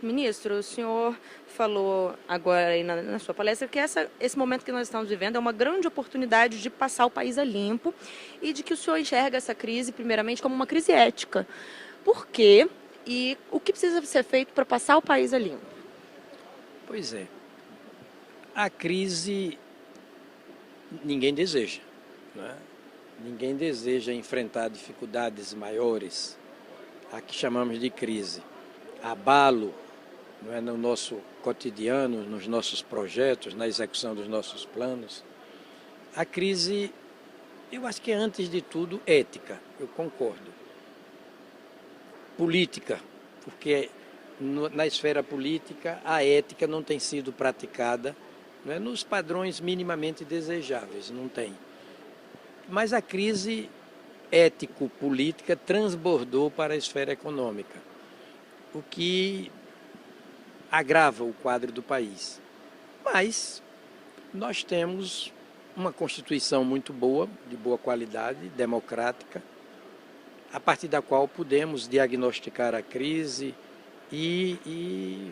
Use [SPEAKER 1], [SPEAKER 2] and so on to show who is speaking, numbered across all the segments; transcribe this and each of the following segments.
[SPEAKER 1] Ministro, o senhor falou agora aí na sua palestra que esse momento que nós estamos vivendo é uma grande oportunidade de passar o país a limpo e de que o senhor enxerga essa crise, primeiramente, como uma crise ética. Por quê? E o que precisa ser feito para passar o país a limpo?
[SPEAKER 2] Pois é, a crise ninguém deseja, né? Ninguém deseja enfrentar dificuldades maiores, a que chamamos de crise, abalo, não é, no nosso cotidiano, nos nossos projetos, na execução dos nossos planos. A crise, eu acho que é, antes de tudo, ética, eu concordo. Política, porque na esfera política a ética não tem sido praticada, não é, nos padrões minimamente desejáveis, não tem. Mas a crise ético-política transbordou para a esfera econômica, o que agrava o quadro do país. Mas nós temos uma Constituição muito boa, de boa qualidade, democrática, a partir da qual podemos diagnosticar a crise e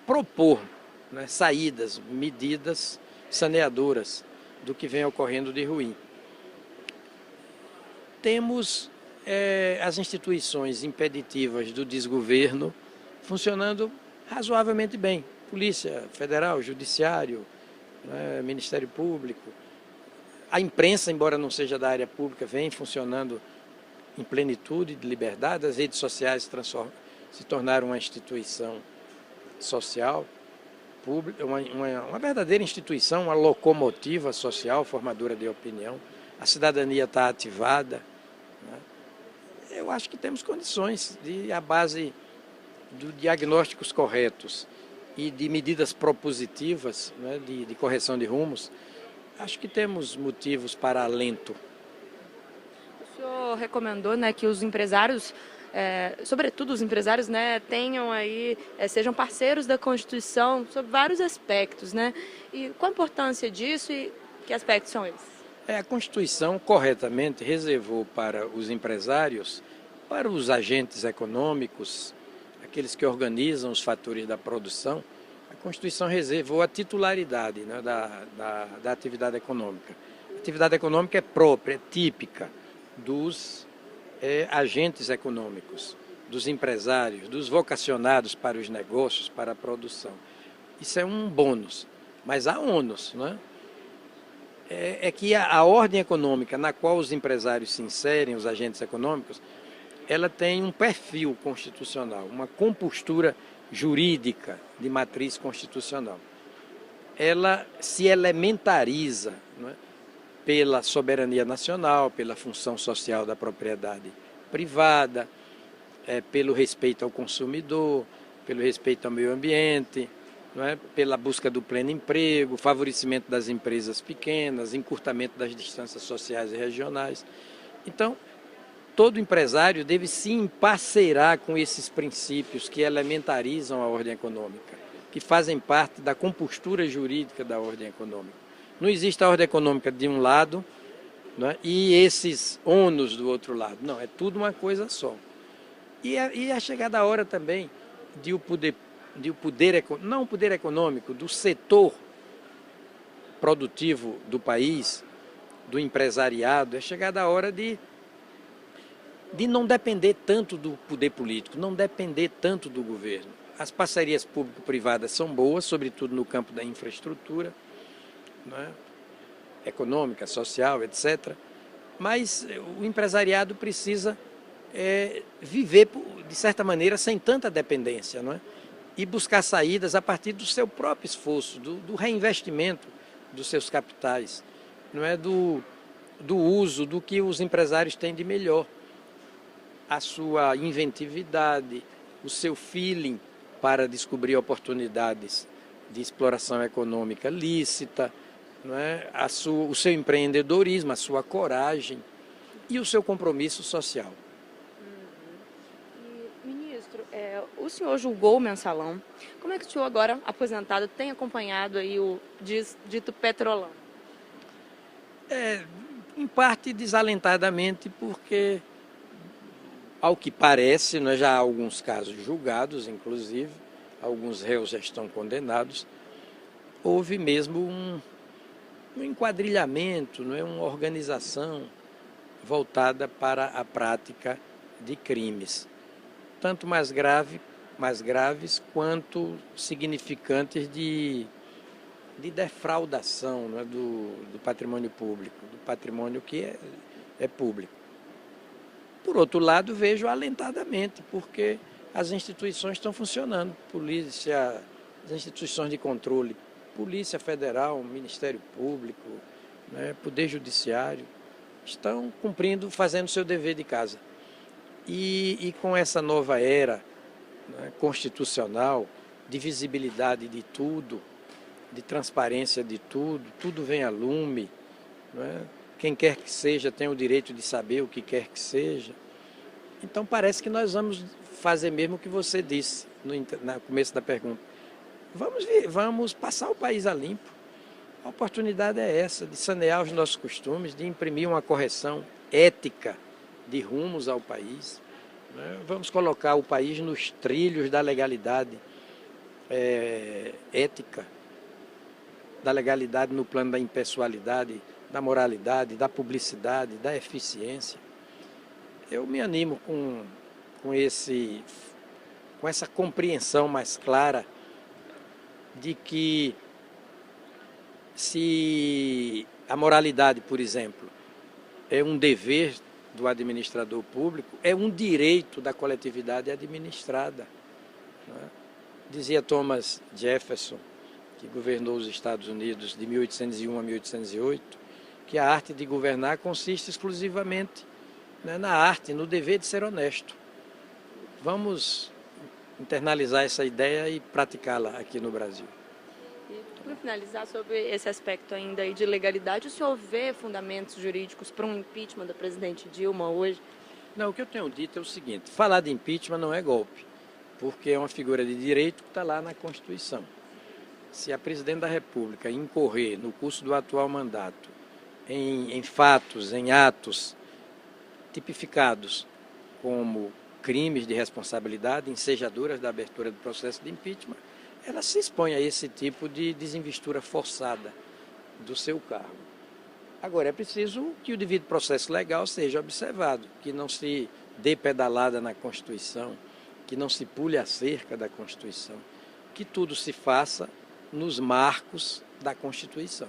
[SPEAKER 2] propor, né, saídas, medidas saneadoras do que vem ocorrendo de ruim. Temos as instituições impeditivas do desgoverno funcionando razoavelmente bem. Polícia Federal, Judiciário, né, Ministério Público. A imprensa, embora não seja da área pública, vem funcionando em plenitude de liberdade. As redes sociais se tornaram uma instituição social, pública, uma verdadeira instituição, uma locomotiva social, formadora de opinião. A cidadania está ativada, né? Eu acho que temos condições de, à base de diagnósticos corretos e de medidas propositivas, né, de correção de rumos, acho que temos motivos para alento.
[SPEAKER 1] O senhor recomendou, né, que os empresários, sobretudo os empresários, né, tenham aí, sejam parceiros da Constituição sobre vários aspectos, né? E qual a importância disso e que aspectos são esses?
[SPEAKER 2] A Constituição corretamente reservou para os empresários, para os agentes econômicos, aqueles que organizam os fatores da produção, a Constituição reservou a titularidade, né, da atividade econômica. A atividade econômica é própria, é típica dos agentes econômicos, dos empresários, dos vocacionados para os negócios, para a produção. Isso é um bônus, mas há ônus, né? É que a ordem econômica na qual os empresários se inserem, os agentes econômicos, ela tem um perfil constitucional, uma compostura jurídica de matriz constitucional. Ela se elementariza, não é, pela soberania nacional, pela função social da propriedade privada, pelo respeito ao consumidor, pelo respeito ao meio ambiente, não é, pela busca do pleno emprego, favorecimento das empresas pequenas, encurtamento das distâncias sociais e regionais. Então, todo empresário deve se emparcerar com esses princípios que elementarizam a ordem econômica, que fazem parte da compostura jurídica da ordem econômica. Não existe a ordem econômica de um lado, não é, e esses ônus do outro lado. Não, é tudo uma coisa só. E a chegada a hora também de o poder, não o poder econômico, do setor produtivo do país, do empresariado, é chegada a hora de não depender tanto do poder político, não depender tanto do governo. As parcerias público-privadas são boas, sobretudo no campo da infraestrutura, né, econômica, social, etc. Mas o empresariado precisa viver, de certa maneira, sem tanta dependência, não é? E buscar saídas a partir do seu próprio esforço, do reinvestimento dos seus capitais, não é, do uso do que os empresários têm de melhor. A sua inventividade, o seu feeling para descobrir oportunidades de exploração econômica lícita, não é? O seu empreendedorismo, a sua coragem e o seu compromisso social.
[SPEAKER 1] E, ministro, o senhor julgou o mensalão. Como é que o senhor, agora aposentado, tem acompanhado aí o dito Petrolão?
[SPEAKER 2] Em parte desalentadamente, porque Ao que parece, né, já há alguns casos julgados, inclusive, alguns réus já estão condenados, houve mesmo um enquadrilhamento, não é, uma organização voltada para a prática de crimes, tanto mais graves quanto significantes de defraudação, não é, do patrimônio público, do patrimônio que é público. Por outro lado, vejo alentadamente, porque as instituições estão funcionando, polícia, as instituições de controle, Polícia Federal, Ministério Público, né, Poder Judiciário, estão cumprindo, fazendo o seu dever de casa. E com essa nova era, né, constitucional, de visibilidade de tudo, de transparência de tudo, tudo vem a lume, né? Quem quer que seja tem o direito de saber o que quer que seja. Então parece que nós vamos fazer mesmo o que você disse no começo da pergunta. Vamos passar o país a limpo. A oportunidade é essa, de sanear os nossos costumes, de imprimir uma correção ética de rumos ao país, né? Vamos colocar o país nos trilhos da legalidade ética, da legalidade no plano da impessoalidade, da moralidade, da publicidade, da eficiência. Eu me animo com essa compreensão mais clara de que se a moralidade, por exemplo, é um dever do administrador público, é um direito da coletividade administrada, né? Dizia Thomas Jefferson, que governou os Estados Unidos de 1801 a 1808, que a arte de governar consiste exclusivamente, né, na arte, no dever de ser honesto. Vamos internalizar essa ideia e praticá-la aqui no Brasil.
[SPEAKER 1] Para finalizar, sobre esse aspecto ainda aí de legalidade, o senhor vê fundamentos jurídicos para um impeachment da presidente Dilma hoje?
[SPEAKER 2] Não, o que eu tenho dito é o seguinte: falar de impeachment não é golpe, porque é uma figura de direito que está lá na Constituição. Se a presidente da República incorrer no curso do atual mandato em fatos, em atos tipificados como crimes de responsabilidade, ensejadoras da abertura do processo de impeachment, ela se expõe a esse tipo de desinvestura forçada do seu cargo. Agora, é preciso que o devido processo legal seja observado, que não se dê pedalada na Constituição, que não se pule a cerca da Constituição, que tudo se faça nos marcos da Constituição.